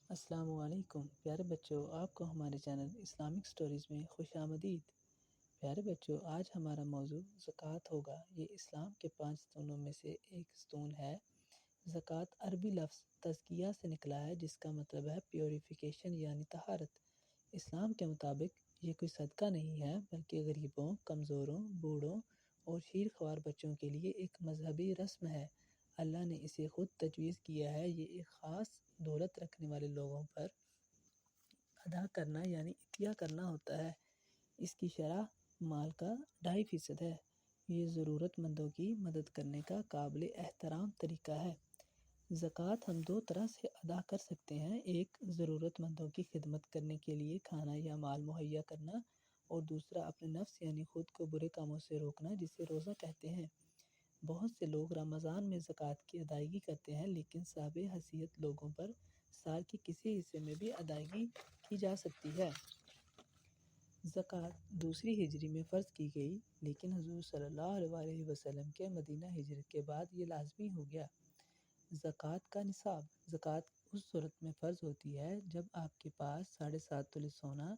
السلام علیکم پیارے بچوں، آپ کو ہمارے چینل اسلامک سٹوریز میں خوش آمدید۔ پیارے بچوں، آج ہمارا موضوع زکوٰۃ ہوگا۔ یہ اسلام کے 5 ستونوں میں سے ایک ستون ہے۔ زکوٰۃ عربی لفظ تزکیہ سے نکلا ہے، جس کا مطلب ہے پیوریفیکیشن یعنی طہارت۔ اسلام کے مطابق یہ کوئی صدقہ نہیں ہے، بلکہ غریبوں، کمزوروں، بوڑھوں اور شیر خوار بچوں کے لیے ایک مذہبی رسم ہے۔ اللہ نے اسے خود تجویز کیا ہے۔ یہ ایک خاص دولت رکھنے والے لوگوں پر ادا کرنا یعنی عطیہ کرنا ہوتا ہے۔ اس کی شرح مال کا 2.5% ہے۔ یہ ضرورت مندوں کی مدد کرنے کا قابل احترام طریقہ ہے۔ زکوٰۃ ہم 2 طرح سے ادا کر سکتے ہیں، ایک ضرورت مندوں کی خدمت کرنے کے لیے کھانا یا مال مہیا کرنا، اور دوسرا اپنے نفس یعنی خود کو برے کاموں سے روکنا، جسے روزہ کہتے ہیں۔ بہت سے لوگ رمضان میں زکوٰۃ کی ادائیگی کرتے ہیں، لیکن صاحب حیثیت لوگوں پر سال کے کسی حصے میں بھی ادائیگی کی جا سکتی ہے۔ زکوٰۃ 2 ہجری میں فرض کی گئی، لیکن حضور صلی اللہ علیہ وسلم کے مدینہ ہجرت کے بعد یہ لازمی ہو گیا۔ زکوٰۃ کا نصاب: زکوٰۃ اس صورت میں فرض ہوتی ہے جب آپ کے پاس 7.5 تولے سونا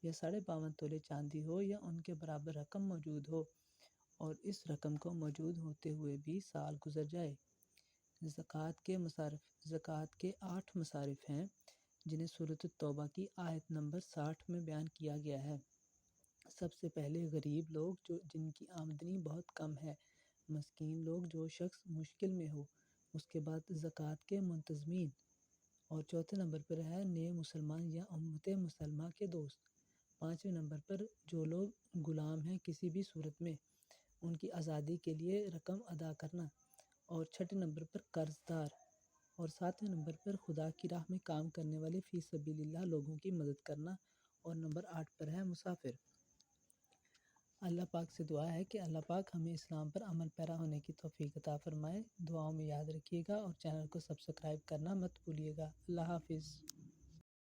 یا 52.5 تولے چاندی ہو یا ان کے برابر رقم موجود ہو، اور اس رقم کو موجود ہوتے ہوئے بھی سال گزر جائے۔ زکوٰۃ کے مصارف: زکوٰۃ کے 8 مصارف ہیں، جنہیں سورۃ التوبہ کی آیت نمبر 60 میں بیان کیا گیا ہے۔ سب سے پہلے غریب لوگ جن کی آمدنی بہت کم ہے، مسکین لوگ جو شخص مشکل میں ہو، اس کے بعد زکوٰۃ کے منتظمین، اور چوتھے نمبر پر ہے نئے مسلمان یا امت مسلمہ کے دوست۔ 5ویں نمبر پر جو لوگ غلام ہیں کسی بھی صورت میں، ان کی آزادی کے لیے رقم ادا کرنا، اور 6 نمبر پر قرض دار، اور 7ویں نمبر پر خدا کی راہ میں کام کرنے والے فی سبیل اللہ لوگوں کی مدد کرنا، اور نمبر 8 پر ہے مسافر۔ اللہ پاک سے دعا ہے کہ اللہ پاک ہمیں اسلام پر عمل پیرا ہونے کی توفیق عطا فرمائے۔ دعاؤں میں یاد رکھیے گا اور چینل کو سبسکرائب کرنا مت بھولیے گا۔ اللہ حافظ۔